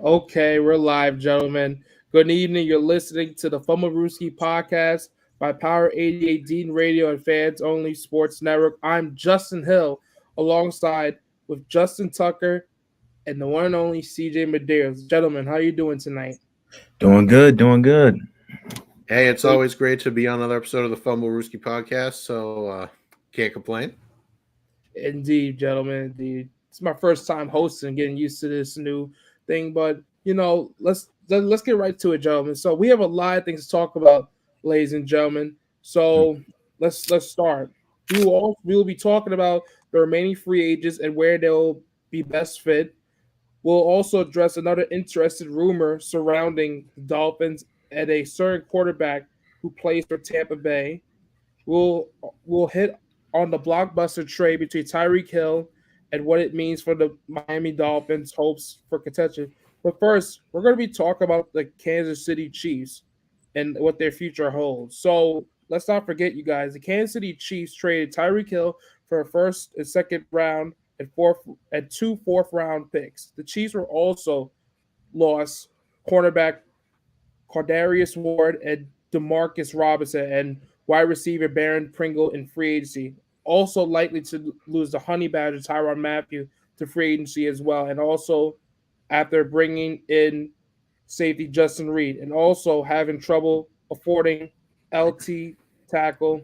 Okay, we're live, gentlemen. Good evening. You're listening to the Fumblerooski podcast by Power 88 Dean Radio and Fans Only Sports Network. I'm Justin Hill, alongside with Justin Tucker and the one and only CJ Medeiros. Gentlemen, how are you doing tonight? Doing good, doing good. Hey, it's always great to be on another episode of the Fumblerooski podcast, so can't complain. Indeed, gentlemen. Indeed, it's my first time hosting, getting used to this new thing. But let's get right to it, gentlemen. So we have a lot of things to talk about, ladies and gentlemen. So let's start. We will be talking about the remaining free agents and where they'll be best fit. We'll also address another interesting rumor surrounding the Dolphins and a certain quarterback who plays for Tampa Bay. We'll we'll hit on the blockbuster trade between Tyreek Hill and what it means for the Miami Dolphins' hopes for contention. But first, we're going to be talking about the Kansas City Chiefs and what their future holds. So let's not forget, you guys, the Kansas City Chiefs traded Tyreek Hill for a first and second round and two fourth round picks. The Chiefs were also lost cornerback Cardarius Ward and Demarcus Robinson and wide receiver Baron Pringle in free agency. Also likely to lose the Honey Badger Tyrann Mathieu to free agency as well. And also after bringing in safety Justin Reed and also having trouble affording LT tackle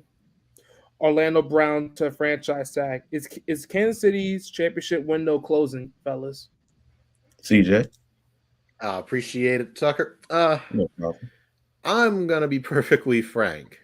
Orlando Brown to franchise tag. Is Kansas City's championship window closing, fellas? CJ? Appreciate it, Tucker. No problem. I'm going to be perfectly frank.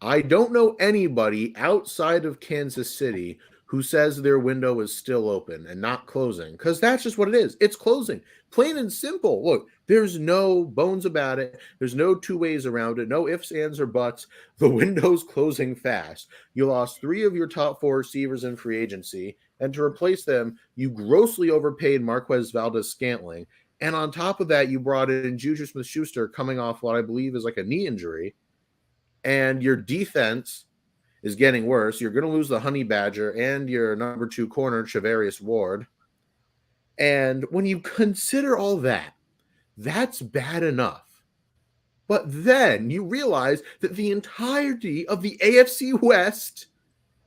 I don't know anybody outside of Kansas City who says their window is still open and not closing, because that's just what it is. It's closing. Plain and simple. Look, there's no bones about it. There's no two ways around it. No ifs, ands, or buts. The window's closing fast. You lost 3 of your top 4 receivers in free agency, and to replace them, you grossly overpaid Marquez Valdez-Scantling. And on top of that, you brought in Juju Smith-Schuster coming off what I believe is like a knee injury. And your defense is getting worse. You're going to lose the Honey Badger and your number 2 corner, Charvarius Ward. And when you consider all that, that's bad enough. But then you realize that the entirety of the AFC West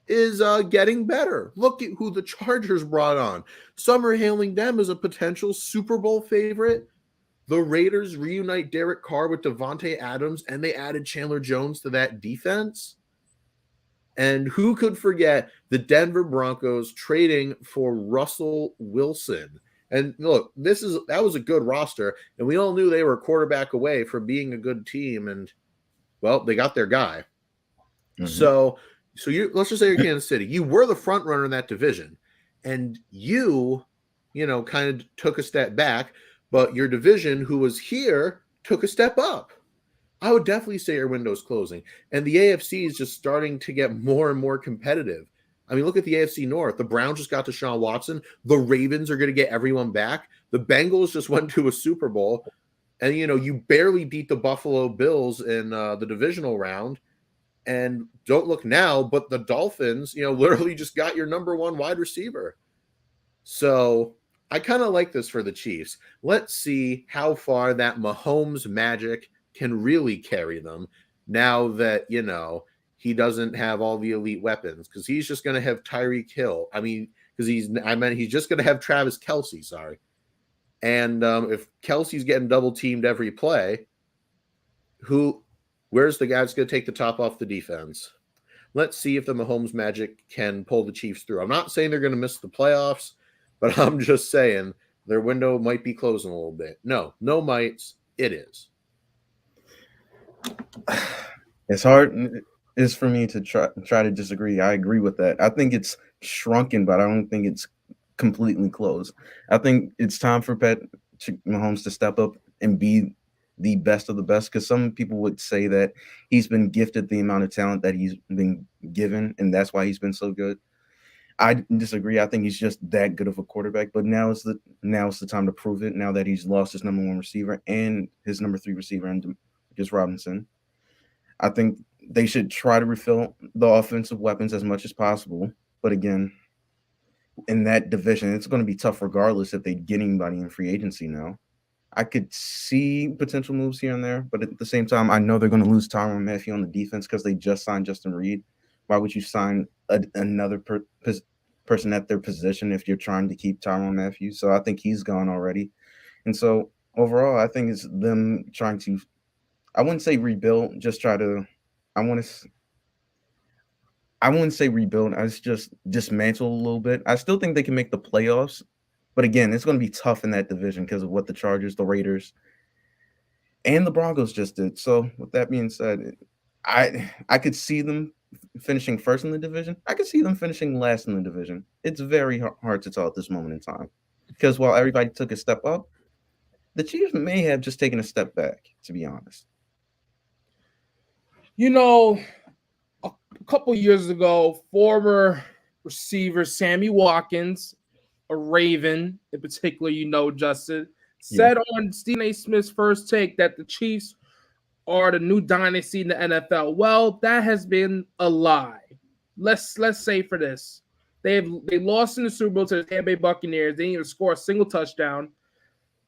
is getting better. Look at who the Chargers brought on. Some are hailing them as a potential Super Bowl favorite. The Raiders reunite Derek Carr with Devontae Adams, and they added Chandler Jones to that defense. And who could forget the Denver Broncos trading for Russell Wilson? And look, that was a good roster, and we all knew they were a quarterback away from being a good team. And well, they got their guy. Mm-hmm. So let's just say you're Kansas City. You were the front runner in that division, and you kind of took a step back. But your division, who was here, took a step up. I would definitely say your window's closing. And the AFC is just starting to get more and more competitive. I mean, look at the AFC North. The Browns just got Deshaun Watson. The Ravens are going to get everyone back. The Bengals just went to a Super Bowl. And, you barely beat the Buffalo Bills in the divisional round. And don't look now, but the Dolphins, literally just got your number 1 wide receiver. So I kind of like this for the Chiefs. Let's see how far that Mahomes magic can really carry them now that, he doesn't have all the elite weapons, because he's just going to have Tyreek Hill. I mean, he's just going to have Travis Kelce, sorry. And if Kelsey's getting double teamed every play, where's the guy that's going to take the top off the defense? Let's see if the Mahomes magic can pull the Chiefs through. I'm not saying they're going to miss the playoffs, but I'm just saying their window might be closing a little bit. No mights. It is. It's hard. It's for me to try to disagree. I agree with that. I think it's shrunken, but I don't think it's completely closed. I think it's time for Patrick Mahomes to step up and be the best of the best, because some people would say that he's been gifted the amount of talent that he's been given, and that's why he's been so good. I disagree. I think he's just that good of a quarterback, but now is the time to prove it, now that he's lost his number 1 receiver and his number 3 receiver, and Demarcus Robinson. I think they should try to refill the offensive weapons as much as possible. But again, in that division. It's going to be tough regardless if they get anybody in free agency now. I could see potential moves here and there, but at the same time, I know they're going to lose Tyrann Mathieu on the defense because they just signed Justin Reed. Why would you sign another person at their position if you're trying to keep Tyrann Mathieu? So I think he's gone already. And so overall, I think it's them trying to, I wouldn't say rebuild, just try to, I want to, I wouldn't say rebuild. I just dismantle a little bit. I still think they can make the playoffs, but again, it's going to be tough in that division because of what the Chargers, the Raiders, and the Broncos just did. So with that being said, I could see them finishing first in the division. I could see them finishing last in the division. It's very hard to tell at this moment in time because while everybody took a step up, the Chiefs may have just taken a step back, to be honest. You know, a couple years ago, former receiver Sammy Watkins, a Raven in particular, Justin, said on Stephen A. Smith's First Take that the Chiefs are the new dynasty in the NFL. Well, that has been a lie. Let's say for this. They lost in the Super Bowl to the Tampa Bay Buccaneers. They didn't even score a single touchdown.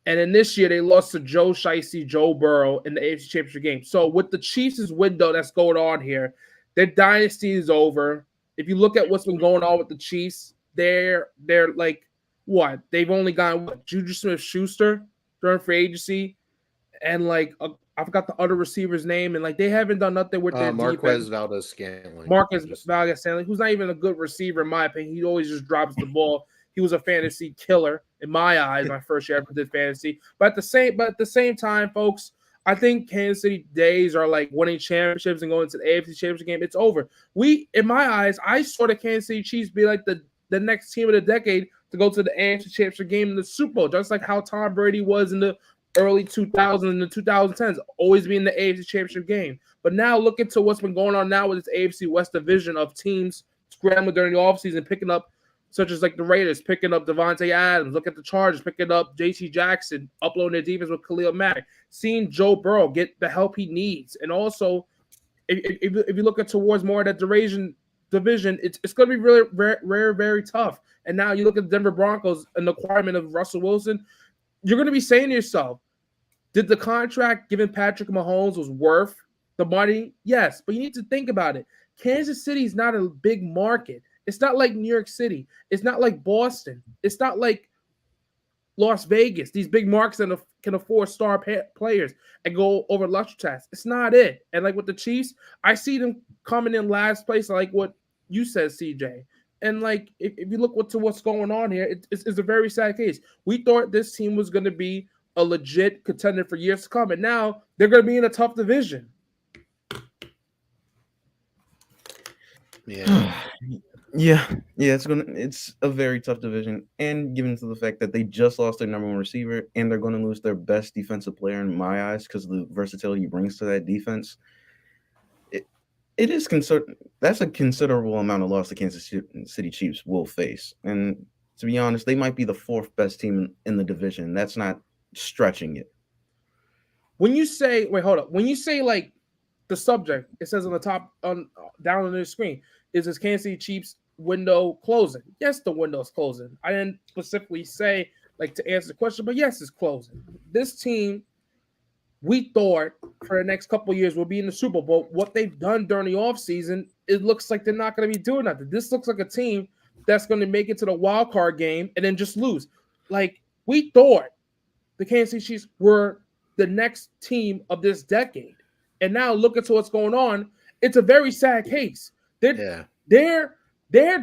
And then this year, they lost to Joe Shiesty, Joe Burrow in the AFC Championship game. So with the Chiefs' window that's going on here, their dynasty is over. If you look at what's been going on with the Chiefs, they're like, what? They've only gotten, Juju Smith-Schuster during free agency. And, I forgot the other receiver's name. And, they haven't done nothing with their Marquez Valdes-Scantling. Marquez Valdes-Scantling, who's not even a good receiver in my opinion. He always just drops the ball. He was a fantasy killer in my eyes my first year ever did fantasy. But at the same time, folks, I think Kansas City days are like winning championships and going to the AFC Championship game. It's over. In my eyes, I saw the Kansas City Chiefs be like the next team of the decade to go to the AFC Championship game in the Super Bowl, just like how Tom Brady was in the early 2000s and the 2010s, always be in the AFC Championship game. But now look into what's been going on now with this AFC West division of teams scrambling during the offseason, picking up, such as like the Raiders, picking up Devontae Adams. Look at the Chargers, picking up J.C. Jackson, uploading their defense with Khalil Mack. Seeing Joe Burrow get the help he needs. And also, if you look at towards more of that division, it's going to be really very, very tough. And now you look at the Denver Broncos and the acquirement of Russell Wilson, you're going to be saying to yourself, did the contract given Patrick Mahomes was worth the money? Yes, but you need to think about it. Kansas City is not a big market. It's not like New York City. It's not like Boston. It's not like Las Vegas. These big markets that can afford star players and go over luxury tax. It's not it. And like with the Chiefs, I see them coming in last place, like what you said, CJ. And like if you look to what's going on here, it's a very sad case. We thought this team was going to be a legit contender for years to come, and now they're going to be in a tough division. Yeah, it's a very tough division, and given to the fact that they just lost their number one receiver and they're going to lose their best defensive player in my eyes because of the versatility he brings to that defense, it is that's a considerable amount of loss the Kansas City Chiefs will face. And to be honest, they might be the fourth best team in the division. That's not stretching it. When you say, when you say like the subject, it says on the top, down on the screen, is this Kansas City Chiefs window closing? Yes, the window's closing. I didn't specifically say like to answer the question, but yes, it's closing. This team, we thought for the next couple of years will be in the Super Bowl. What they've done during the offseason, it looks like they're not going to be doing nothing. This looks like a team that's going to make it to the wild card game and then just lose. Like we thought the Kansas City Chiefs were the next team of this decade. And now look at what's going on. It's a very sad case. Their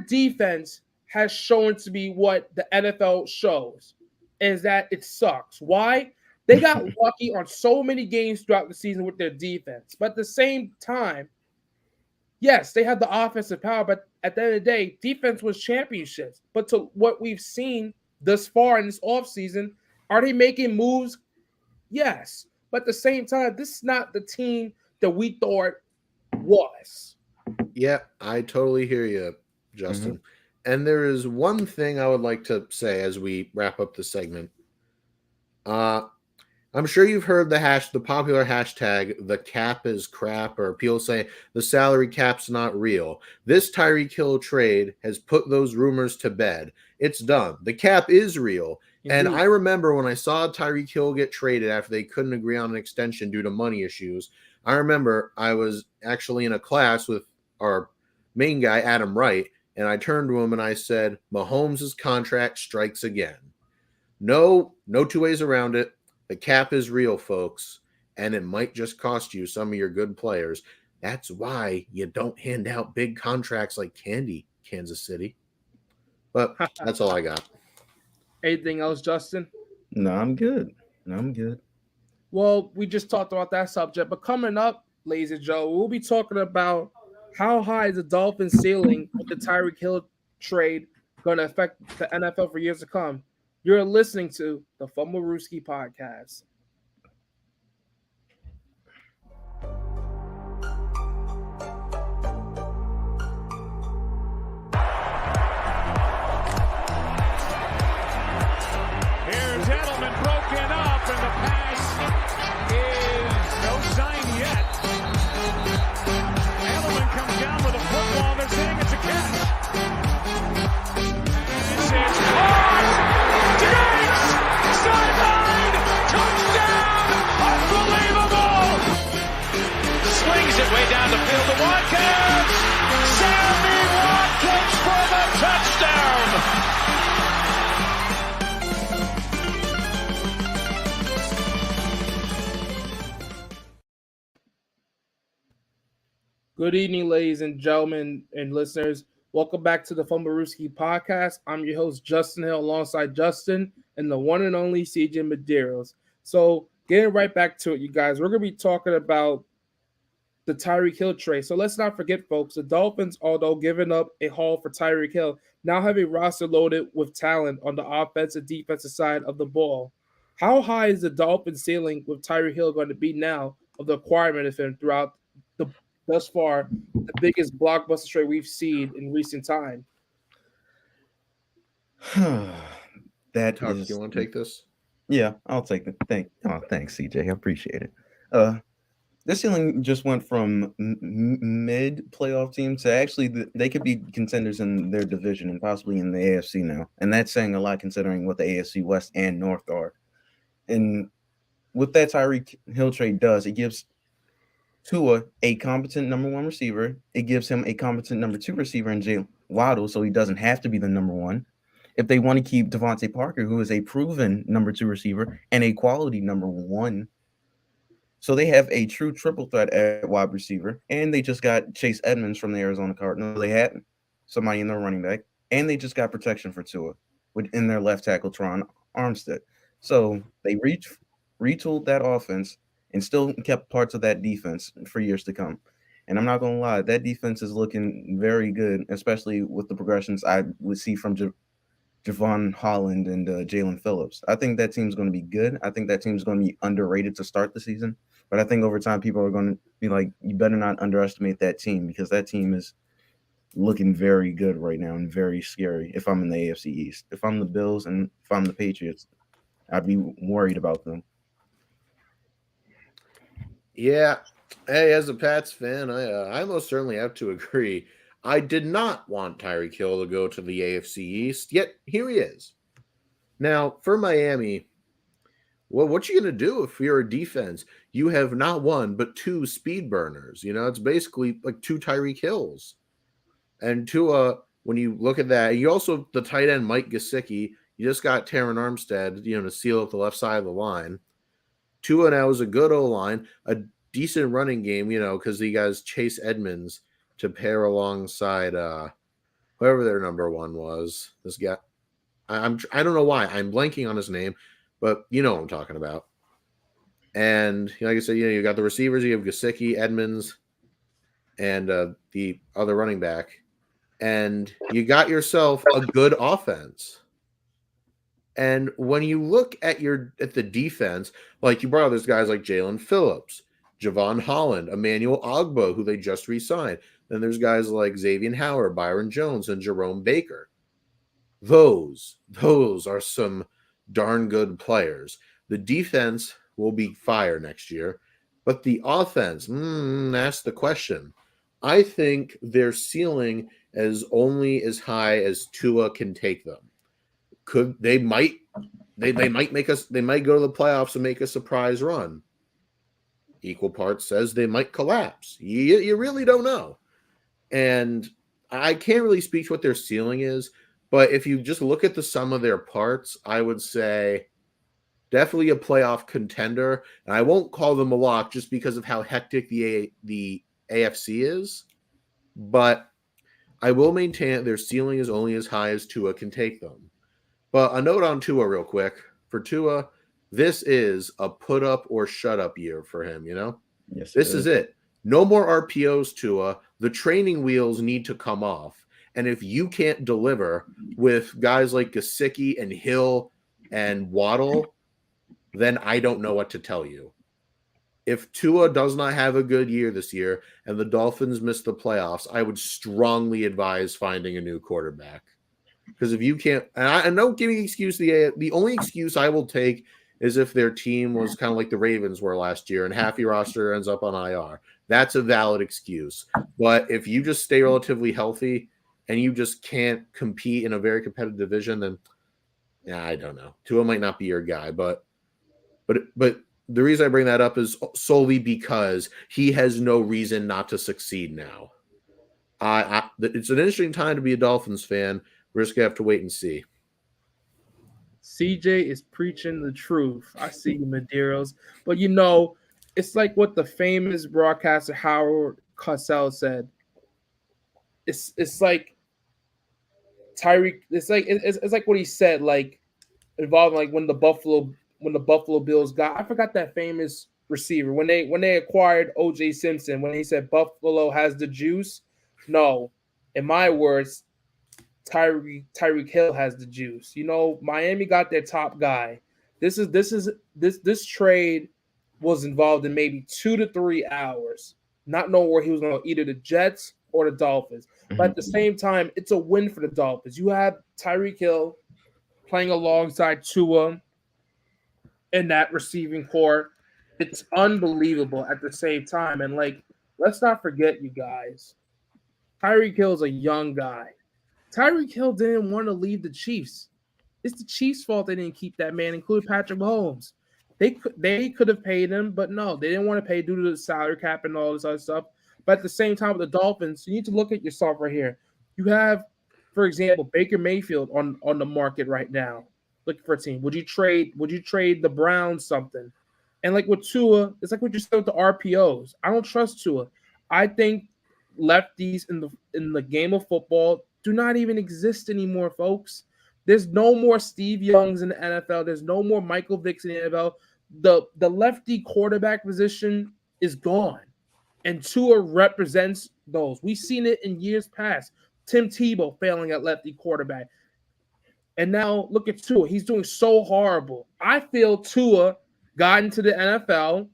defense has shown to be what the NFL shows, is that it sucks. Why? They got lucky on so many games throughout the season with their defense. But at the same time, yes, they had the offensive power, but at the end of the day, defense was championships. But to what we've seen thus far in this offseason, are they making moves? Yes. But at the same time, this is not the team that we thought was. Yeah, I totally hear you, Justin. Mm-hmm. And there is one thing I would like to say as we wrap up the segment. I'm sure you've heard the popular hashtag, the cap is crap, or people say the salary cap's not real. This Tyreek Hill trade has put those rumors to bed. It's done. The cap is real. And Indeed. I remember when I saw Tyreek Hill get traded after they couldn't agree on an extension due to money issues. I remember I was actually in a class with our main guy, Adam Wright, and I turned to him and I said, Mahomes' contract strikes again. No two ways around it. The cap is real, folks, and it might just cost you some of your good players. That's why you don't hand out big contracts like candy, Kansas City. But that's all I got. Anything else, Justin? No, I'm good. No, I'm good. Well, we just talked about that subject, but coming up, ladies and gentlemen, we'll be talking about how high is the Dolphins ceiling with the Tyreek Hill trade going to affect the NFL for years to come. You're listening to the Fumblerooski podcast. Here's Edelman broken up, and the pass is no sign yet. Edelman comes down with a football. They're saying it's a catch. This is caught. Diggs! Sideline! Touchdown! Unbelievable! Swings it way down the field to Watkins. Sammy Watkins for the touchdown! Good evening, ladies and gentlemen and listeners. Welcome back to the Fumblerooski podcast. I'm your host, Justin Hill, alongside Justin and the one and only CJ Medeiros. So, getting right back to it, you guys, we're going to be talking about the Tyreek Hill trade. So, let's not forget, folks, the Dolphins, although giving up a haul for Tyreek Hill, now have a roster loaded with talent on the offensive defensive side of the ball. How high is the Dolphins ceiling with Tyreek Hill going to be now of the acquirement of him throughout the thus far the biggest blockbuster trade we've seen in recent time? That Tuck, is. you want to take this? Yeah, I'll take it. Thanks, CJ. I appreciate it. This ceiling just went from mid playoff team to actually they could be contenders in their division and possibly in the AFC now, and that's saying a lot considering what the AFC West and North are. And what that Tyreek Hill trade does, it gives Tua a competent number one receiver. It gives him a competent number two receiver in Jay Waddle, so he doesn't have to be the number one. If they want to keep Devontae Parker, who is a proven number two receiver and a quality number one, so they have a true triple threat at wide receiver, and they just got Chase Edmonds from the Arizona Cardinals. They had somebody in their running back, and they just got protection for Tua in their left tackle, Teron Armstead. So they retooled that offense and still kept parts of that defense for years to come. And I'm not going to lie, that defense is looking very good, especially with the progressions I would see from Javon Holland and Jalen Phillips. I think that team's going to be good. I think that team's going to be underrated to start the season. But I think over time, people are going to be like, you better not underestimate that team because that team is looking very good right now and very scary if I'm in the AFC East. If I'm the Bills and if I'm the Patriots, I'd be worried about them. Yeah. Hey, as a Pats fan, I most certainly have to agree. I did not want Tyreek Hill to go to the AFC East, yet here he is. Now, for Miami, well, what you going to do if you're a defense? You have not one, but two speed burners. You know, it's basically like two Tyreek Hills. And when you look at that, you also, the tight end, Mike Gesicki, you just got Teron Armstead, to seal up the left side of the line. Tua now is a good O-line, a decent running game, because he guys Chase Edmonds to pair alongside whoever their number one was. This guy, I don't know why I'm blanking on his name, but you know what I'm talking about. And like I said, you got the receivers. You have Gesicki, Edmonds, and the other running back, and you got yourself a good offense. And when you look at the defense, like you brought up, there's guys like Jalen Phillips, Javon Holland, Emmanuel Ogbo, who they just re-signed. Then there's guys like Xavier Howard, Byron Jones, and Jerome Baker. Those are some darn good players. The defense, will be fire next year. But the offense, that's the question. I think their ceiling is only as high as Tua can take them. They might make us, they might go to the playoffs and make a surprise run. Equal parts says they might collapse. You really don't know. And I can't really speak to what their ceiling is, but if you just look at the sum of their parts, I would say definitely a playoff contender. And I won't call them a lock just because of how hectic the AFC is, but I will maintain that their ceiling is only as high as Tua can take them. But a note on Tua real quick. For Tua, this is a put up or shut up year for him, you know? Yes, This is it. No more RPOs, Tua. The training wheels need to come off. And if you can't deliver with guys like Gesicki and Hill and Waddle, then I don't know what to tell you. If Tua does not have a good year this year and the Dolphins miss the playoffs, I would strongly advise finding a new quarterback. Because if you can't, and don't give me the excuse, the only excuse I will take is if their team was kind of like the Ravens were last year and half your roster ends up on IR. That's a valid excuse. But if you just stay relatively healthy and you just can't compete in a very competitive division, then I don't know. Tua might not be your guy, but the reason I bring that up is solely because he has no reason not to succeed now. It's an interesting time to be a Dolphins fan. We're just going to have to wait and see. CJ is preaching the truth. I see you, Medeiros. But, you know, it's like what the famous broadcaster Howard Cosell said. It's like Tyreek. It's like what he said, like involving like when the Buffalo Bills got. I forgot that famous receiver when they acquired O.J. Simpson. When he said Buffalo has the juice. No, in my words, Tyreek Hill has the juice. You know, Miami got their top guy. This trade was involved in maybe 2 to 3 hours, not knowing where he was going to either the Jets or the Dolphins. But at the same time, it's a win for the Dolphins. You have Tyreek Hill playing alongside Tua in that receiving core. It's unbelievable at the same time. And like, let's not forget, you guys, Tyreek Hill is a young guy. Tyreek Hill didn't want to leave the Chiefs. It's the Chiefs' fault they didn't keep that man, including Patrick Mahomes. They could have paid him, but no, they didn't want to pay due to the salary cap and all this other stuff. But at the same time, with the Dolphins, you need to look at yourself right here. You have, for example, Baker Mayfield on the market right now, looking for a team. Would you trade the Browns something? And like with Tua, it's like what you said with the RPOs. I don't trust Tua. I think lefties in the game of football do not even exist anymore, folks. There's no more Steve Youngs in the NFL. There's no more Michael Vicks in the NFL. The lefty quarterback position is gone. And Tua represents those. We've seen it in years past. Tim Tebow failing at lefty quarterback. And now look at Tua. He's doing so horrible. I feel Tua got into the NFL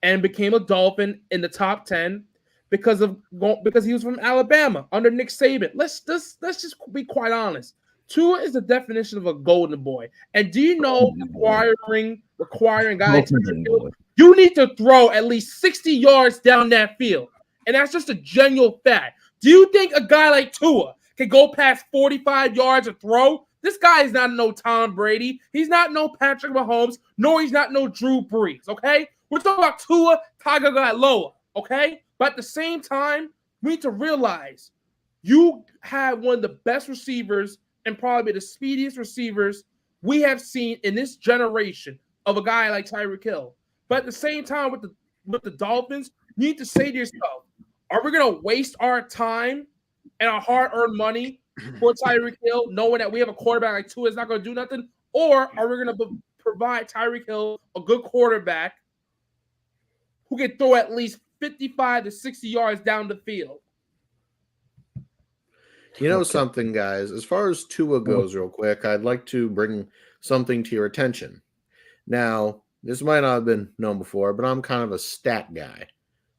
and became a Dolphin in the top 10 because he was from Alabama under Nick Saban. Let's just be quite honest. Tua is the definition of a golden boy. And do you know requiring guys you need to throw at least 60 yards down that field. And that's just a genuine fact. Do you think a guy like Tua can go past 45 yards and throw? This guy is not no Tom Brady. He's not no Patrick Mahomes, nor he's not no Drew Brees, okay? We're talking about Tua Tagovailoa, okay? But at the same time, we need to realize you have one of the best receivers and probably the speediest receivers we have seen in this generation of a guy like Tyreek Hill. But at the same time, with the Dolphins, you need to say to yourself, are we going to waste our time and our hard-earned money for Tyreek Hill, knowing that we have a quarterback like Tua is not going to do nothing? Or are we going to provide Tyreek Hill a good quarterback who can throw at least 55 to 60 yards down the field? You know something, guys? As far as Tua goes, real quick, I'd like to bring something to your attention. Now, this might not have been known before, but I'm kind of a stat guy.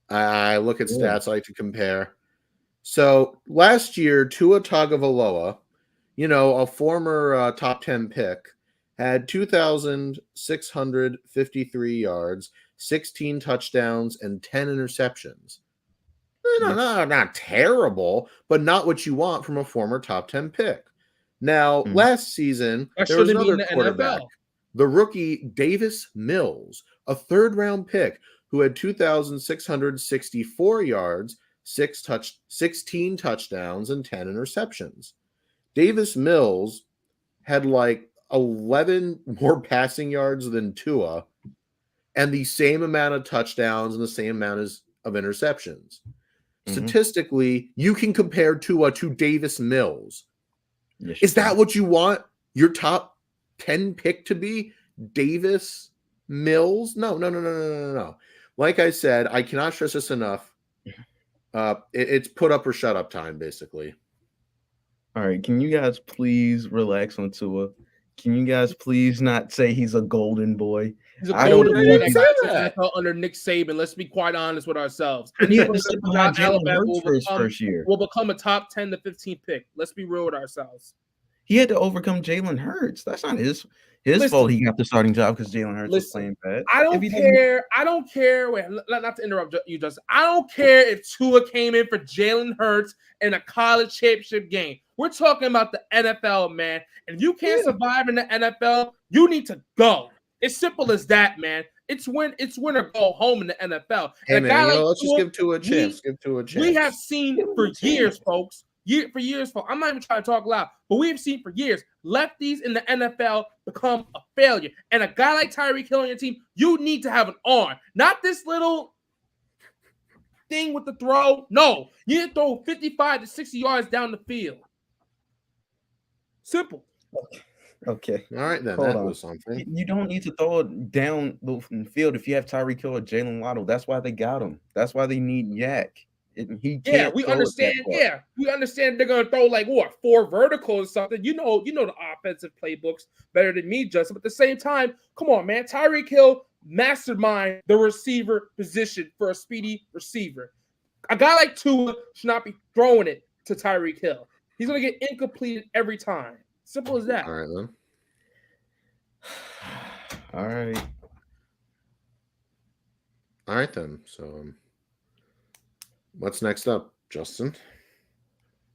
I look at stats, I like to compare. So last year, Tua Tagovailoa, a former top 10 pick, had 2,653 yards, 16 touchdowns, and 10 interceptions. No, not terrible, but not what you want from a former top 10 pick. Now, last season, That there was shouldn't be in another the quarterback, NFL. the rookie Davis Mills, a third-round pick who had 2,664 yards, 16 touchdowns, and 10 interceptions. Davis Mills had like 11 more passing yards than Tua and the same amount of touchdowns and the same amount of interceptions. Statistically, you can compare Tua to Davis Mills. Yes, Is that what you want your top 10 pick to be? Davis Mills? No. Like I said, I cannot stress this enough. It's put up or shut up time, basically. All right, can you guys please relax on Tua? Can you guys please not say he's a golden boy? He's a I golden don't boy believe that he's- got to the NFL under Nick Saban. Let's be quite honest with ourselves. But he had to Anyone sit without behind Jalen Alabama Hurts for his first year. will become a top 10 to 15 pick. Let's be real with ourselves. He had to overcome Jalen Hurts. That's not his Listen. fault. He got the starting job because Jalen Hurts was Listen, playing bad. I don't care. I don't care. Wait, not to interrupt you, Justin. I don't care if Tua came in for Jalen Hurts in a college championship game. We're talking about the NFL, man. And if you can't survive in the NFL, you need to go. It's simple as that, man. It's win or go home in the NFL. Hey, man, let's just give Tua a chance. We have seen for years, folks. I'm not even trying to talk loud, but we have seen for years lefties in the NFL become a failure. And a guy like Tyreek Hill on your team, you need to have an arm, not this little thing with the throw. No, you need to throw 55 to 60 yards down the field. Simple. Okay. All right, then. Hold that on. was something. You don't need to throw it down the field if you have Tyreek Hill or Jalen Waddle. That's why they got him. That's why they need Yak. We understand. Yeah, we understand they're gonna throw like what 4 verticals or something. You know the offensive playbooks better than me, Justin. But at the same time, come on, man. Tyreek Hill mastermind the receiver position for a speedy receiver. A guy like Tua should not be throwing it to Tyreek Hill. He's gonna get incompleted every time. Simple as that. All right, then. All right, then. So, what's next up, Justin?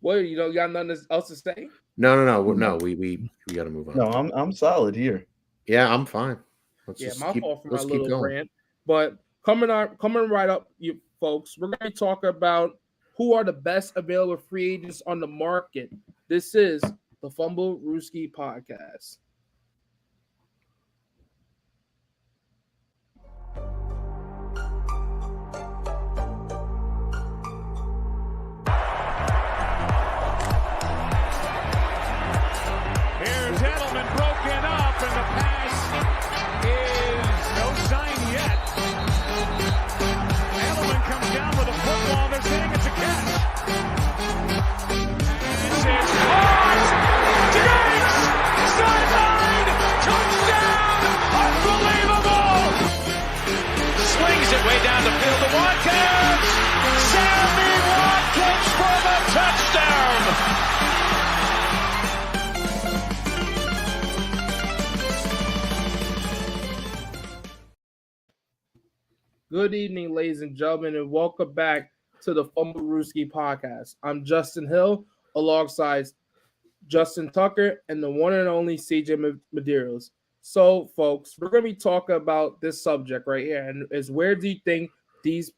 What, you got nothing else to say? No. We got to move on. No, I'm solid here. Yeah, I'm fine. My fault for my little rant. But coming right up, you folks, we're going to talk about who are the best available free agents on the market. This is the Fumblerooski podcast. Here's Edelman broken up, and the pass is no sign yet. Edelman comes down with a football. They're saying it's a catch. This is caught. Diggs! Sideline! Touchdown! Unbelievable! Swings it way down the field to Watkins. Sammy Watkins for the touchdown! Good evening, ladies and gentlemen, and welcome back to the Fumblerooski podcast. I'm Justin Hill, alongside Justin Tucker and the one and only CJ Medeiros. So, folks, we're going to be talking about this subject right here, and is where do you think these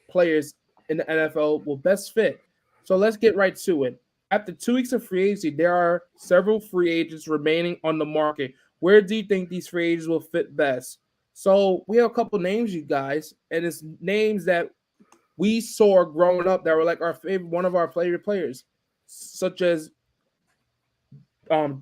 players in the NFL will best fit? So let's get right to it. After 2 weeks of free agency, there are several free agents remaining on the market. Where do you think these free agents will fit best? So we have a couple names, you guys, and it's names that we saw growing up that were like our favorite, one of our favorite players, such as Jadavius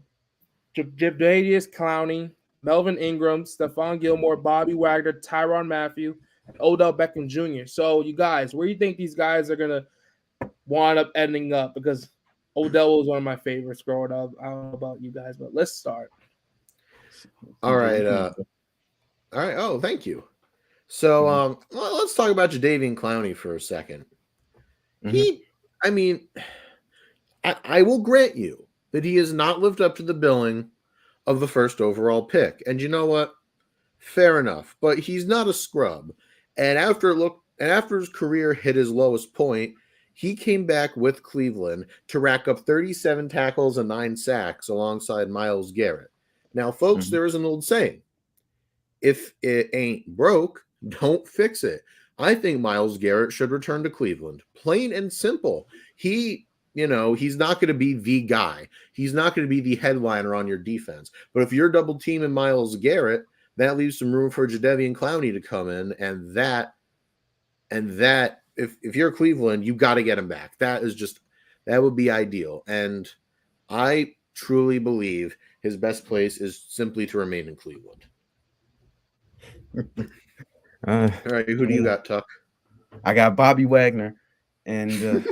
Clowney, Melvin Ingram, Stephon Gilmore, Bobby Wagner, Tyrann Mathieu, and Odell Beckham Jr. So you guys, where do you think these guys are gonna wind up ending up? Because Odell was one of my favorites growing up. I don't know about you guys, but let's start. All right. All right. Oh, thank you. So, well, let's talk about Jadeveon Clowney for a second. I will grant you that he has not lived up to the billing of the first overall pick. And you know what? Fair enough. But he's not a scrub. And after his career hit his lowest point, he came back with Cleveland to rack up 37 tackles and 9 sacks alongside Myles Garrett. Now, folks, there is an old saying. If it ain't broke, don't fix it. I think Myles Garrett should return to Cleveland. Plain and simple. He's not going to be the guy. He's not going to be the headliner on your defense. But if you're double teaming Myles Garrett, that leaves some room for Jadeveon Clowney to come in, and that if you're Cleveland, you got to get him back. That would be ideal. And I truly believe his best place is simply to remain in Cleveland. All right, who do you got, Tuck? I got Bobby Wagner, and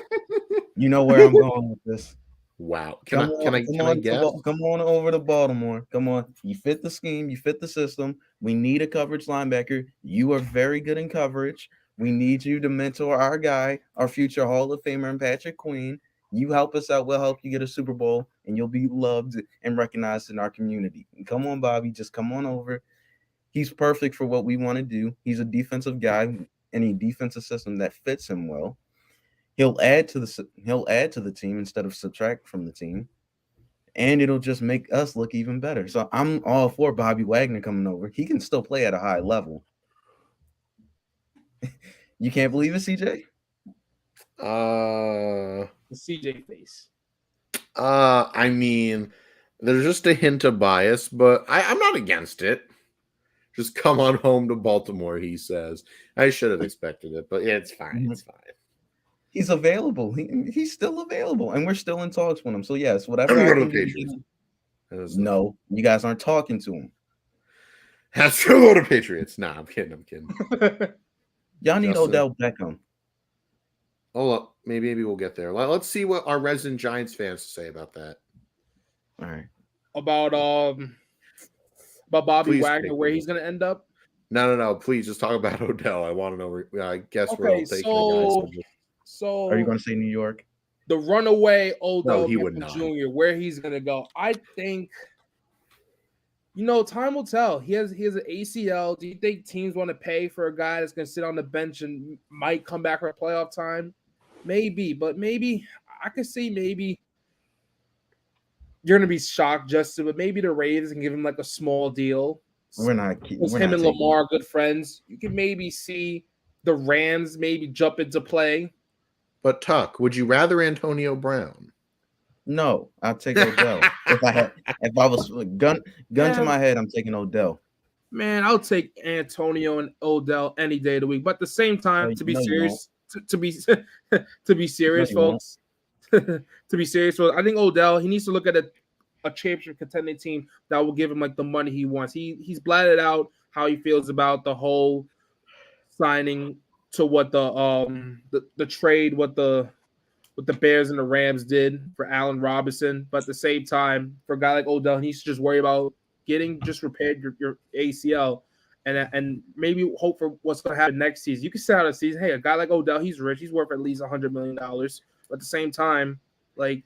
you know where I'm going with this. Wow. Can I guess? Come on over to Baltimore. Come on. You fit the scheme. You fit the system. We need a coverage linebacker. You are very good in coverage. We need you to mentor our guy, our future Hall of Famer, and Patrick Queen. You help us out. We'll help you get a Super Bowl, and you'll be loved and recognized in our community. And come on, Bobby. Just come on over. He's perfect for what we want to do. He's a defensive guy in a defensive system that fits him well. He'll add to the team instead of subtract from the team, and it'll just make us look even better. So I'm all for Bobby Wagner coming over. He can still play at a high level. You can't believe it, CJ? The CJ face. I mean, there's just a hint of bias, but I'm not against it. Just come on home to Baltimore, he says. I should have expected it, but yeah, it's fine. It's fine. He's available. He's still available, and we're still in talks with him. So yes, whatever. I'm going to the Patriots. No, you guys aren't talking to him. Has to go to Patriots. Nah, I'm kidding. Y'all need Odell Beckham. Hold up. Maybe we'll get there. Let's see what our resident Giants fans say about that. All right. About Bobby Wagner, where he's going to end up? No. Please just talk about Odell. I want to know. I guess we're all taking the guys. So are you going to say New York? The runaway Odell Beckham Jr., where he's going to go. I think, time will tell. He has an ACL. Do you think teams want to pay for a guy that's going to sit on the bench and might come back for playoff time? Maybe, but maybe I could see maybe you're going to be shocked, Justin, but maybe the Ravens can give him like a small deal. We're not. Him and Lamar are good friends. You can maybe see the Rams maybe jump into play. But Tuck, would you rather Antonio Brown? No, I'll take Odell. if I was gun to my head, I'm taking Odell. Man, I'll take Antonio and Odell any day of the week. But at the same time, to be serious, folks. To be serious, folks, I think Odell, he needs to look at a championship contending team that will give him like the money he wants. He's blatted out how he feels about the whole signing to what the trade, what the Bears and the Rams did for Allen Robinson. But at the same time, for a guy like Odell, he needs to just worry about getting just repaired your ACL and maybe hope for what's going to happen next season. You can say out of the season, hey, a guy like Odell, he's rich. He's worth at least $100 million. But at the same time, like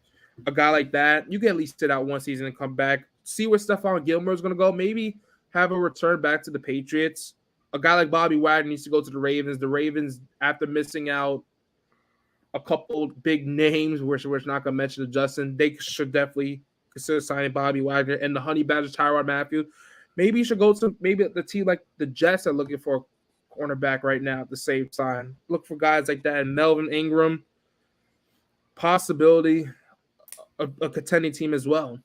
a guy like that, you can at least sit out one season and come back, see where Stephon Gilmore is going to go, maybe have a return back to the Patriots. A guy like Bobby Wagner needs to go to the Ravens. The Ravens, after missing out a couple big names, which we're not going to mention to Justin, they should definitely consider signing Bobby Wagner. And the Honey Badger, Tyrann Mathieu, maybe you should go to maybe the team like the Jets are looking for a cornerback right now at the same time. Look for guys like that. And Melvin Ingram, possibility, a contending team as well.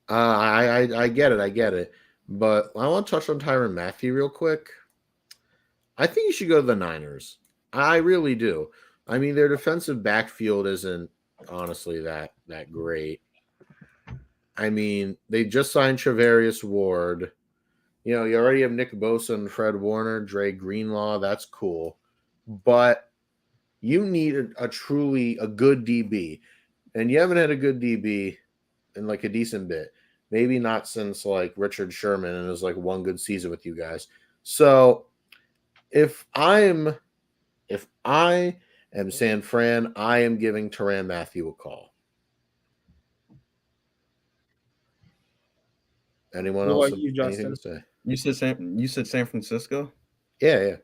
I get it. But I want to touch on Tyrann Mathieu real quick. I think you should go to the Niners. I really do. I mean, their defensive backfield isn't honestly that great. I mean, they just signed Charvarius Ward. You already have Nick Bosa and Fred Warner, Dre Greenlaw. That's cool. But you need a truly good DB. And you haven't had a good DB in like a decent bit. Maybe not since like Richard Sherman and it was like one good season with you guys. So if I am San Fran, I am giving Tyrann Mathieu a call. Anyone What else about have you, anything Justin? to say? You said San Francisco. Yeah.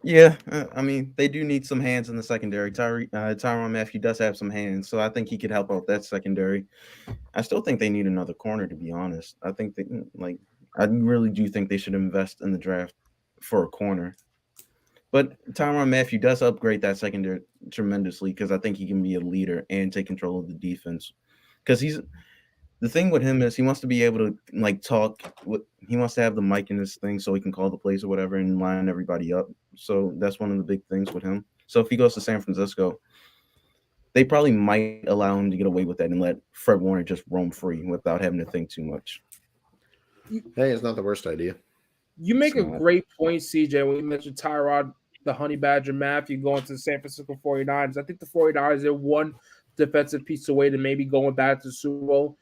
Yeah, I mean they do need some hands in the secondary. Tyrann Mathieu does have some hands, so I think he could help out that secondary. I still think they need another corner, to be honest. I think I really do think they should invest in the draft for a corner. But Tyrann Mathieu does upgrade that secondary tremendously because I think he can be a leader and take control of the defense. Because the thing with him is he wants to be able to talk. He wants to have the mic in this thing so he can call the plays or whatever and line everybody up. So that's one of the big things with him. So if he goes to San Francisco, they probably might allow him to get away with that and let Fred Warner just roam free without having to think too much. Hey, it's not the worst idea. You make a great point, CJ, when you mentioned Tyrod, the Honey Badger Matthew going to the San Francisco 49ers. I think the 49ers are one defensive piece away to maybe going back to the Super Bowl.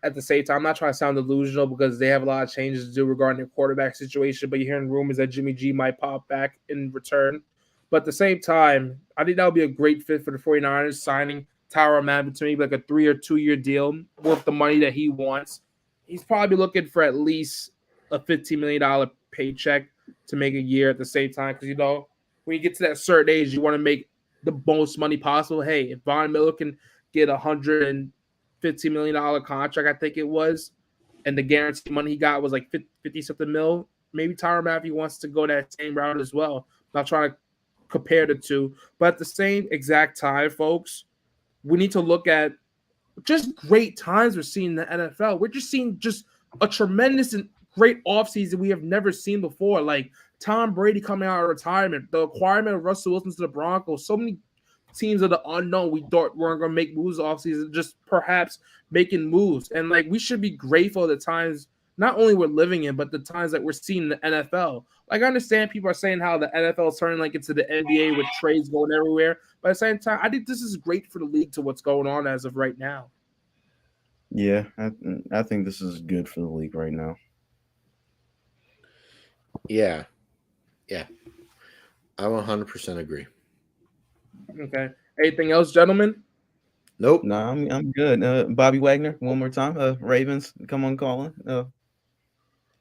At the same time, I'm not trying to sound delusional because they have a lot of changes to do regarding their quarterback situation, but you're hearing rumors that Jimmy G might pop back in return. But at the same time, I think that would be a great fit for the 49ers, signing Tyrod Matthew to maybe like a 3 or 2 year deal worth the money that he wants. He's probably looking for at least a $15 million paycheck to make a year at the same time. Because, when you get to that certain age, you want to make the most money possible. Hey, if Von Miller can get $150 million contract, I think it was, and the guaranteed money he got was like 50-something mil, maybe Tyrann Mathieu wants to go that same route as well. I'm not trying to compare the two. But at the same exact time, folks, we need to look at just great times we're seeing in the NFL. We're just seeing just a tremendous and great offseason we have never seen before. Like Tom Brady coming out of retirement, the acquirement of Russell Wilson to the Broncos, so many teams of the unknown we thought weren't going to make moves offseason, just perhaps making moves. And we should be grateful at the times not only we're living in, but the times that we're seeing in the NFL. I understand people are saying how the NFL is turning into the NBA with trades going everywhere. But at the same time, I think this is great for the league to what's going on as of right now. Yeah, I think this is good for the league right now. Yeah. I 100% agree. Okay. Anything else, gentlemen? Nope. No, I'm good. Bobby Wagner, one more time. Ravens, come on, calling.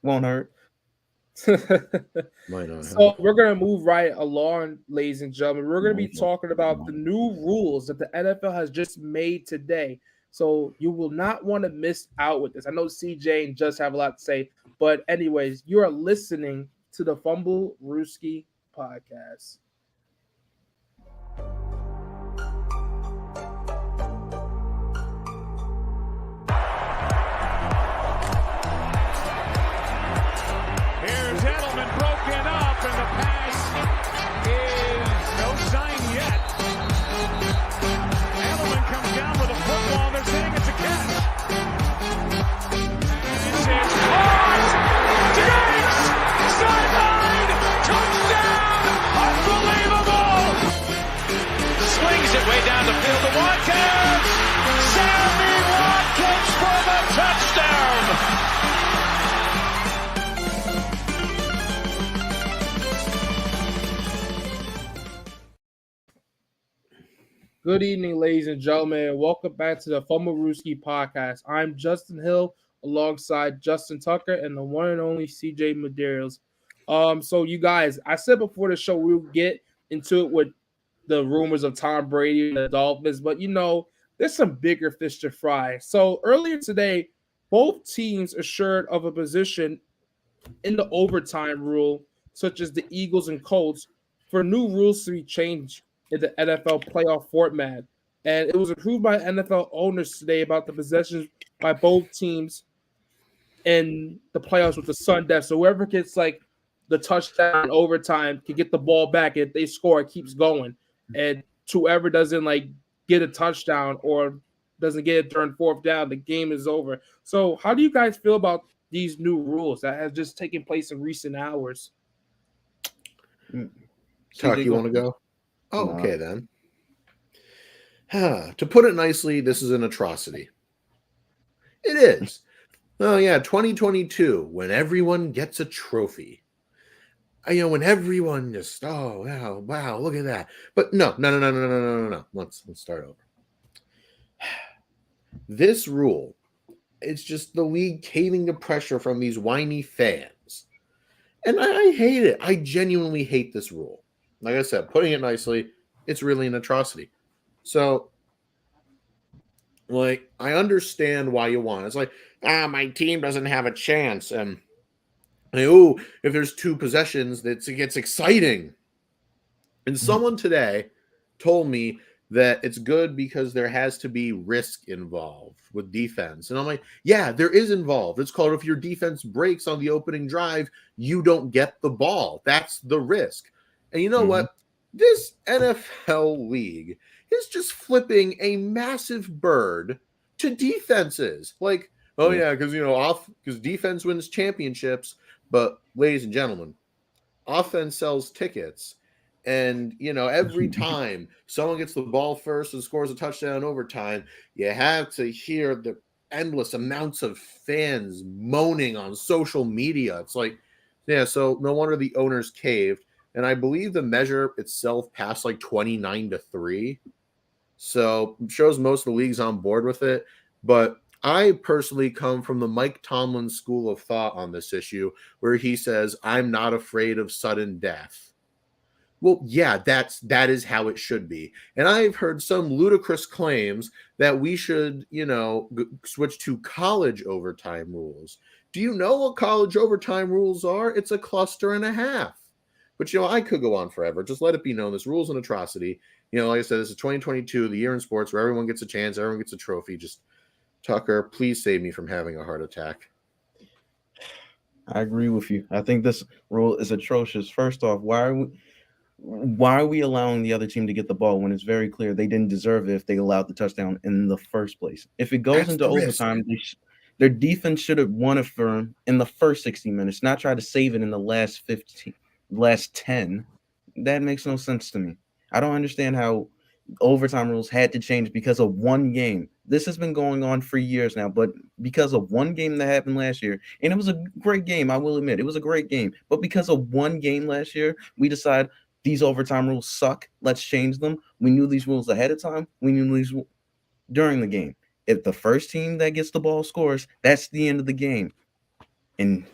Won't hurt. Might not. So we're gonna move right along, ladies and gentlemen. We're gonna be talking about the new rules that the NFL has just made today. So you will not want to miss out with this. I know CJ and Just have a lot to say, but anyways, you are listening to the Fumblerooski podcast. Here's Edelman broken up, and the pass is no sign yet. Edelman comes down with a football. They're saying it's a catch. This is caught. Diggs! Sideline! Touchdown! Unbelievable! Swings it way down the field to Watkins. Sammy Watkins for the touchdown. Good evening, ladies and gentlemen, and welcome back to the Fumblerooski podcast. I'm Justin Hill alongside Justin Tucker and the one and only CJ Medeiros. So you guys, I said before the show we'll get into it with the rumors of Tom Brady and the Dolphins, but there's some bigger fish to fry. So earlier today, both teams assured of a position in the overtime rule, such as the Eagles and Colts, for new rules to be changed in the NFL playoff format. And it was approved by NFL owners today about the possessions by both teams in the playoffs with the Sun Death. So whoever gets the touchdown in overtime can get the ball back. If they score, it keeps going. And whoever doesn't get a touchdown or doesn't get it during fourth down, the game is over. So how do you guys feel about these new rules that have just taken place in recent hours? Tuck, you want to go? Oh, okay, then. To put it nicely, this is an atrocity. It is. Oh, yeah, 2022, when everyone gets a trophy. When everyone just, oh, wow, look at that. But no. Let's start over. This rule it's just the league caving to pressure from these whiny fans. And I hate it. I genuinely hate this rule. Like I said, putting it nicely, it's really an atrocity. So, like, I understand why you want it. It's like, my team doesn't have a chance. And, oh, if there's 2 possessions, it gets exciting. And someone today told me that it's good because there has to be risk involved with defense. And I'm like, yeah, there is involved. It's called if your defense breaks on the opening drive, you don't get the ball. That's the risk. And you know what? This NFL league is just flipping a massive bird to defenses. Like, oh yeah, because because defense wins championships. But ladies and gentlemen, offense sells tickets. And, every time someone gets the ball first and scores a touchdown in overtime, you have to hear the endless amounts of fans moaning on social media. It's like, yeah, so no wonder the owners caved. And I believe the measure itself passed like 29-3. So it shows most of the league's on board with it. But I personally come from the Mike Tomlin school of thought on this issue, where he says, I'm not afraid of sudden death. Well, yeah, that is how it should be. And I've heard some ludicrous claims that we should, switch to college overtime rules. Do you know what college overtime rules are? It's a cluster and a half. But, I could go on forever. Just let it be known. This rule's an atrocity. Like I said, this is 2022, the year in sports where everyone gets a chance, everyone gets a trophy. Just, Tucker, please save me from having a heart attack. I agree with you. I think this rule is atrocious. First off, why are we allowing the other team to get the ball when it's very clear they didn't deserve it if they allowed the touchdown in the first place? If it goes into overtime, their defense should have won it for them in the first 60 minutes, not try to save it in the last 10. That makes no sense to me. I don't understand how overtime rules had to change because of one game. This has been going on for years now, but because of one game that happened last year, and it was a great game, I will admit, it was a great game, but because of one game last year, we decided these overtime rules suck. Let's change them. We knew these rules ahead of time. We knew these during the game. If the first team that gets the ball scores, that's the end of the game. And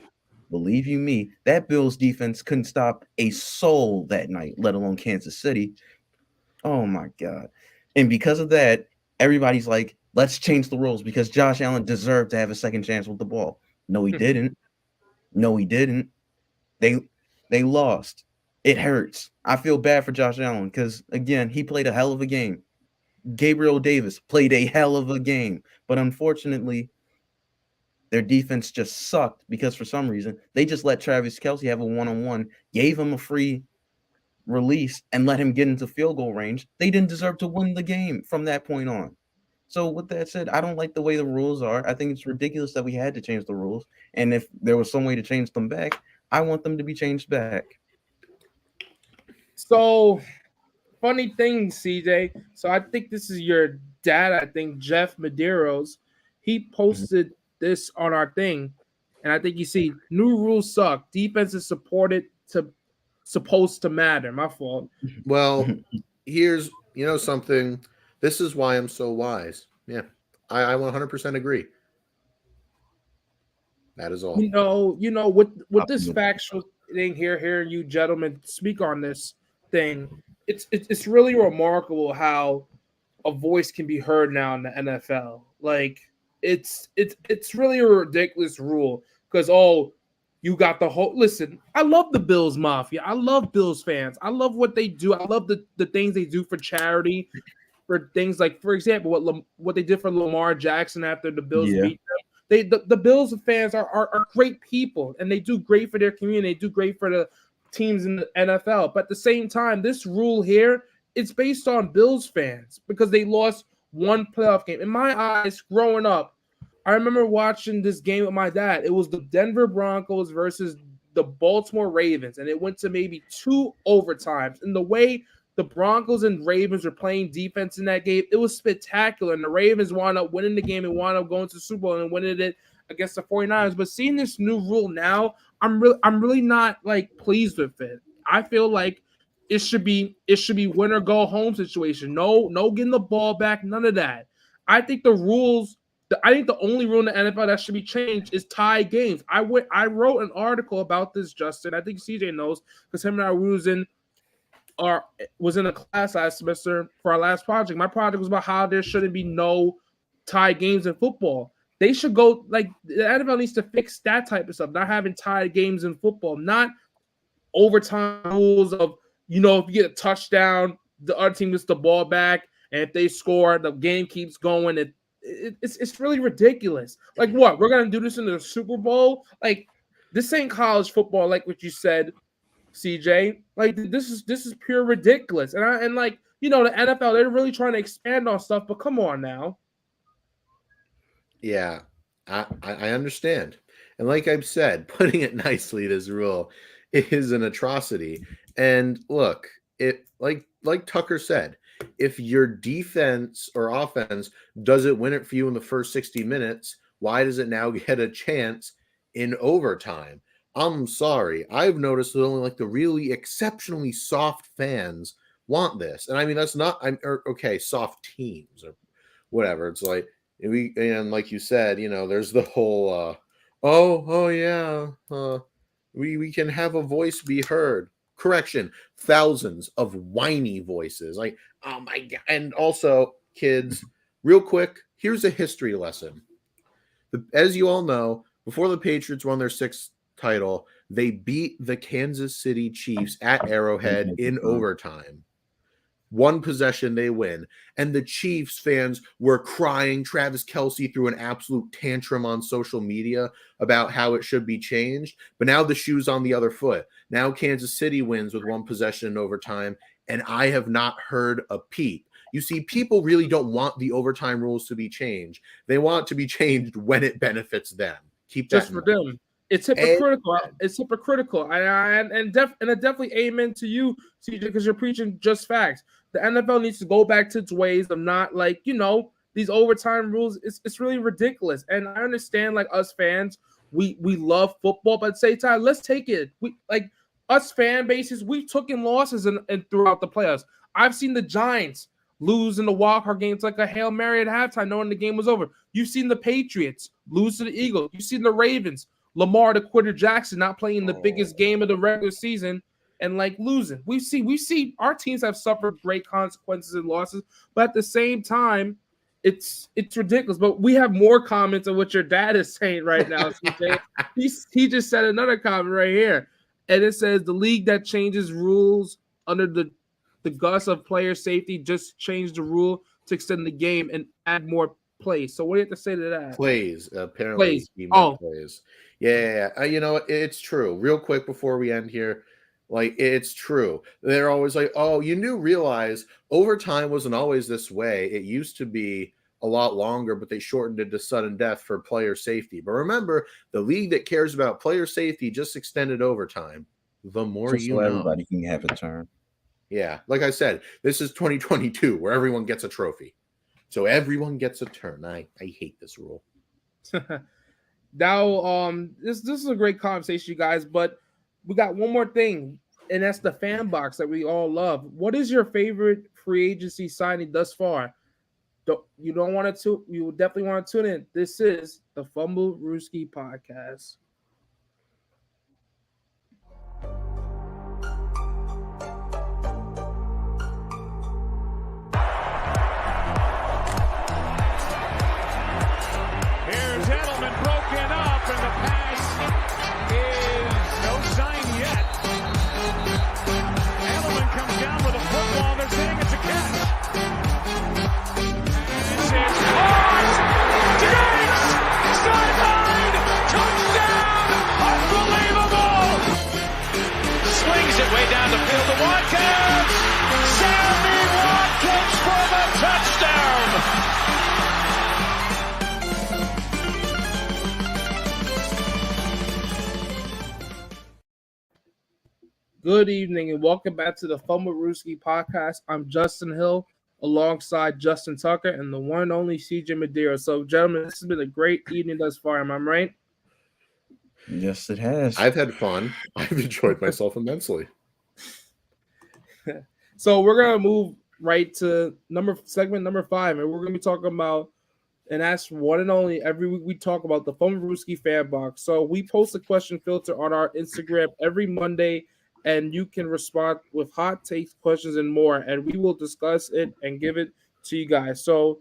believe you me, that Bills defense couldn't stop a soul that night, let alone Kansas City. Oh my God. And because of that, everybody's like, let's change the rules because Josh Allen deserved to have a second chance with the ball. No, he didn't. No, he didn't. They lost. It hurts. I feel bad for Josh Allen because, again, he played a hell of a game. Gabriel Davis played a hell of a game. But unfortunately, their defense just sucked because for some reason, they just let Travis Kelce have a one-on-one, gave him a free release, and let him get into field goal range. They didn't deserve to win the game from that point on. So with that said, I don't like the way the rules are. I think it's ridiculous that we had to change the rules. And if there was some way to change them back, I want them to be changed back. So, funny thing, CJ. So I think this is your dad. I think Jeff Medeiros. He posted this on our thing, and I think you see new rules suck. Defense is supposed to matter. My fault. Well, here's something. This is why I'm so wise. Yeah, I 100% agree. That is all. With this factual thing here, hearing you gentlemen speak on this thing, it's really remarkable how a voice can be heard now in the NFL. Like it's really a ridiculous rule because you got the whole listen. I love the Bills Mafia. I love Bills fans. I love what they do. I love the things they do for charity, for things like, for example, what they did for Lamar Jackson after the Bills beat them. The Bills fans are great people and they do great for their community. They do great for the teams in the NFL. But at the same time, this rule here, it's based on Bills fans because they lost one playoff game. In my eyes, growing up, I remember watching this game with my dad. It was the Denver Broncos versus the Baltimore Ravens, and it went to maybe 2 overtimes. And the way the Broncos and Ravens were playing defense in that game, it was spectacular. And the Ravens wound up winning the game and wound up going to the Super Bowl and winning it against the 49ers. But seeing this new rule now, I'm really not like pleased with it. I feel like it should be win or go home situation. No getting the ball back, none of that. I think the rules I think the only rule in the NFL that should be changed is tie games. I wrote an article about this, Justin. I think CJ knows because him and I was in a class last semester for our last project. My project was about how there shouldn't be no tie games in football. They should go like the NFL needs to fix that type of stuff, not having tied games in football, not overtime rules of, if you get a touchdown, the other team gets the ball back, and if they score, the game keeps going. It's really ridiculous. Like what? We're gonna do this in the Super Bowl? Like this ain't college football, like what you said, CJ. Like this is pure ridiculous. And the NFL, they're really trying to expand on stuff, but come on now. Yeah, I understand. And like I've said, putting it nicely, this rule is an atrocity. And look, it like Tucker said, if your defense or offense doesn't win it for you in the first 60 minutes, why does it now get a chance in overtime? I'm sorry. I've noticed that only like the really exceptionally soft fans want this. And I mean, that's not, okay, soft teams or whatever. It's like, and like you said, there's the whole, we can have a voice be heard. Correction, thousands of whiny voices. Like, oh my God. And also, kids, real quick, here's a history lesson. As you all know, before the Patriots won their 6th title, they beat the Kansas City Chiefs at Arrowhead in overtime. One possession, they win. And the Chiefs fans were crying. Travis Kelce threw an absolute tantrum on social media about how it should be changed. But now the shoe's on the other foot. Now Kansas City wins with one possession in overtime, and I have not heard a peep. You see, people really don't want the overtime rules to be changed. They want it to be changed when it benefits them. Keep that just for them. It's hypocritical. It's hypocritical. And definitely amen to you, CJ, because you're preaching just facts. The NFL needs to go back to its ways of not these overtime rules. It's really ridiculous. And I understand us fans, we love football, but at the same time, let's take it. We us fan bases, we've taken losses and throughout the playoffs. I've seen the Giants lose in the wildcard games like a Hail Mary at halftime, knowing the game was over. You've seen the Patriots lose to the Eagles. You've seen the Ravens, Lamar the Quitter Jackson not playing the biggest game of the regular season and losing. We see our teams have suffered great consequences and losses, but at the same time, it's ridiculous. But we have more comments on what your dad is saying right now. He just said another comment right here, and it says the league that changes rules under the guise of player safety just changed the rule to extend the game and add more plays. So what do you have to say to that? Plays, apparently. Plays. Yeah. It's true. Real quick before we end here, it's true. They're always like, oh, you do realize overtime wasn't always this way. It used to be a lot longer, but they shortened it to sudden death for player safety. But remember, the league that cares about player safety just extended overtime. The more so everybody can have a turn. Yeah. Like I said, this is 2022 where everyone gets a trophy. So everyone gets a turn. I hate this rule. Now, this is a great conversation, you guys, but we got one more thing, and that's the fan box that we all love. What is your favorite free agency signing thus far? You will definitely want to tune in. This is the Fumblerooski podcast. Way down the field to Watkins. Sammy Watkins for the touchdown. Good evening and welcome back to the Fumblerooski podcast. I'm Justin Hill alongside Justin Tucker and the one and only CJ Madeira. So, gentlemen, this has been a great evening thus far. Am I right? Yes, it has. I've had fun. I've enjoyed myself immensely. So we're gonna move right to segment number 5, and we're gonna be talking about and that's one and only. Every week we talk about the Fumblerooski fan box. So we post a question filter on our Instagram every Monday, and you can respond with hot takes, questions, and more, and we will discuss it and give it to you guys. So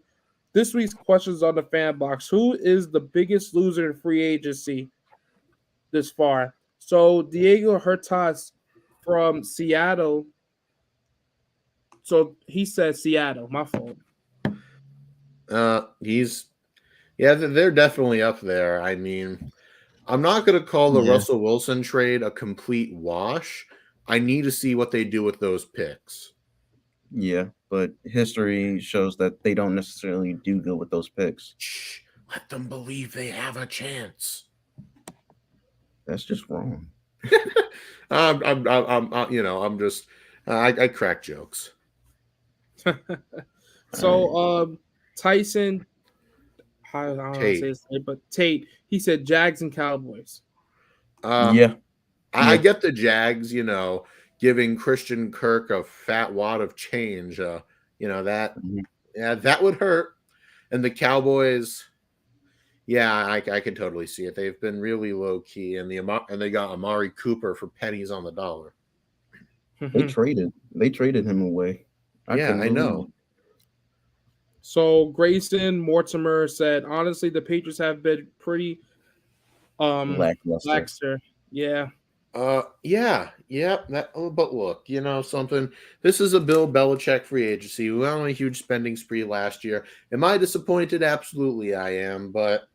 this week's questions on the fan box: who is the biggest loser in free agency this far? So Diego Hurtas from Seattle. So he said Seattle. My fault. They're definitely up there. I mean, I'm not going to call the Russell Wilson trade a complete wash. I need to see what they do with those picks. Yeah, but history shows that they don't necessarily do good with those picks. Shh, let them believe they have a chance. That's just wrong. I crack jokes. So, Tyson, I don't know how to say his name, but Tate, he said Jags and Cowboys. Yeah. I get the Jags, giving Christian Kirk a fat wad of change. That would hurt. And the Cowboys, I can totally see it. They've been really low key, and they got Amari Cooper for pennies on the dollar. They traded him away. I know. So Grayson Mortimer said, honestly, the Patriots have been pretty lackluster. Yeah. But look, something. This is a Bill Belichick free agency. We went on a huge spending spree last year. Am I disappointed? Absolutely, I am. But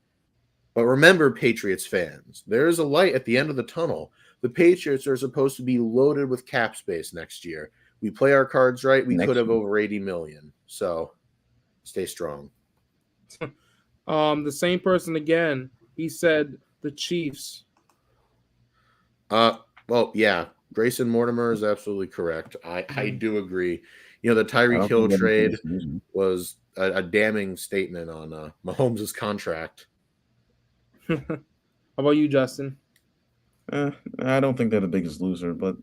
remember, Patriots fans, there is a light at the end of the tunnel. The Patriots are supposed to be loaded with cap space next year. We play our cards right. We could have over $80 million. So stay strong. The same person again. He said the Chiefs. Grayson Mortimer is absolutely correct. I do agree. The Tyreek Hill trade was a damning statement on Mahomes' contract. How about you, Justin? I don't think they're the biggest loser, but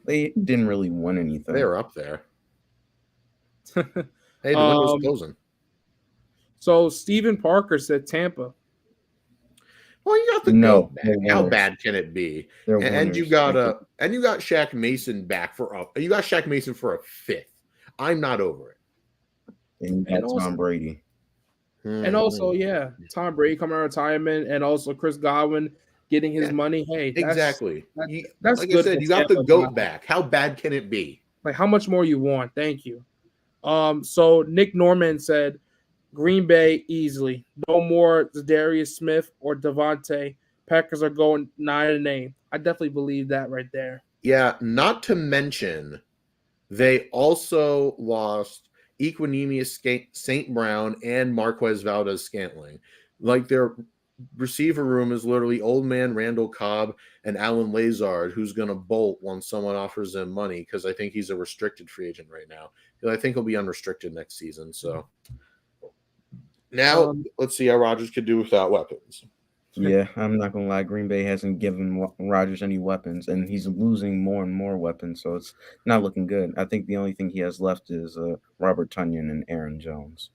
they didn't really win anything. They were up there. Hey, the window's closing. So Stephen Parker said Tampa. Well, you got the go back. How bad can it be? And you got Shaq Mason back for a fifth. I'm not over it. And you got Tom Brady. And also, Tom Brady coming out of retirement, and also Chris Godwin getting his money. Hey, exactly. That's like good. I said, you got the GOAT back. How bad can it be? Like, how much more you want? Thank you. So Nick Norman said Green Bay easily. No more Zadarius Smith or Devontae. Packers are going 9-8. I definitely believe that right there. Yeah, not to mention they also lost Equinemius St. Brown and Marquez Valdez-Scantling. Like, their receiver room is literally old man Randall Cobb and Alan Lazard, who's going to bolt once someone offers him money, because I think he's a restricted free agent right now. I think he'll be unrestricted next season. So now let's see how Rodgers could do without weapons. Yeah, I'm not going to lie. Green Bay hasn't given Rodgers any weapons, and he's losing more and more weapons, so it's not looking good. I think the only thing he has left is Robert Tonyan and Aaron Jones.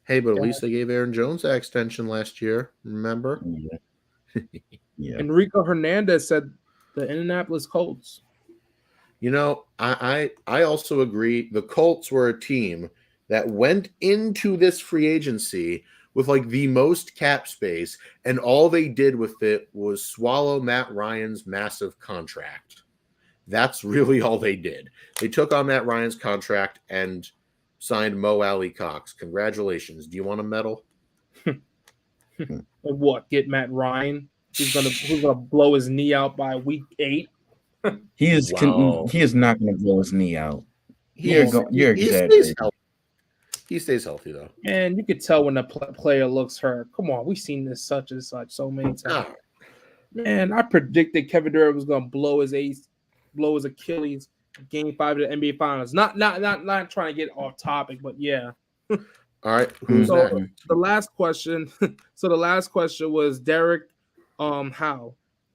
Hey, but at least they gave Aaron Jones that extension last year, remember? Yeah. Enrico Hernandez said the Indianapolis Colts. I also agree. The Colts were a team that went into this free agency with like the most cap space, and all they did with it was swallow Matt Ryan's massive contract. That's really all they did. They took on Matt Ryan's contract and signed Mo Alley Cox. Congratulations. Do you want a medal? What? Get Matt Ryan? Who's gonna blow his knee out by week 8? He is not going to blow his knee out. You're exaggerating. He stays healthy though. Man, you could tell when the player looks hurt. Come on, we've seen this such and such so many times. Man, I predicted Kevin Durant was gonna blow his Achilles Game 5 of the NBA Finals. Not trying to get off topic, but yeah. All right, who's next? The last question. So the last question was Derek Howe.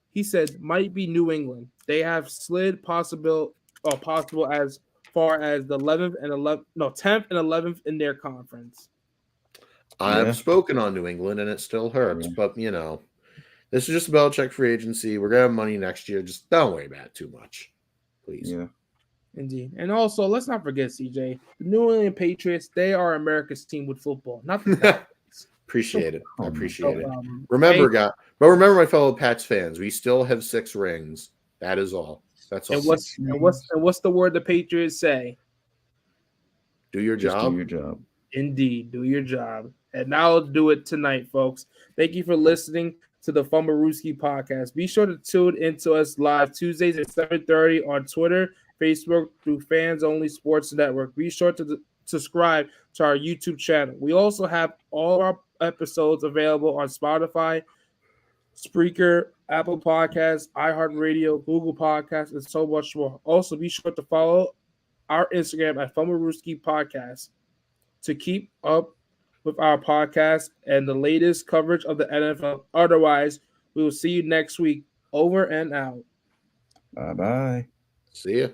He said might be New England. They have slid possible as far as the 10th and 11th in their conference. I've Yeah. spoken on New England, and it still hurts. Yeah. But, this is just a Belichick free agency. We're going to have money next year. Just don't worry about it too much, please. Yeah. Indeed. And also, let's not forget, CJ, the New England Patriots, they are America's team with football, not the Falcons. Appreciate it. I Oh, appreciate it. problem. Remember, my fellow Pats fans, we still have 6 rings. That is all. That's all. And what's the word the Patriots say? Do your Just job. do your job. Indeed, do your job. And now do it tonight, folks. Thank you for listening to the Fumblerooski podcast. Be sure to tune into us live Tuesdays at 7:30 on Twitter, Facebook, through Fans Only Sports Network. Be sure to subscribe to our YouTube channel. We also have all our episodes available on Spotify, Spreaker, Apple Podcasts, iHeartRadio, Google Podcasts, and so much more. Also, be sure to follow our Instagram at Fumblerooski Podcast to keep up with our podcast and the latest coverage of the NFL. Otherwise, we will see you next week. Over and out. Bye-bye. See ya.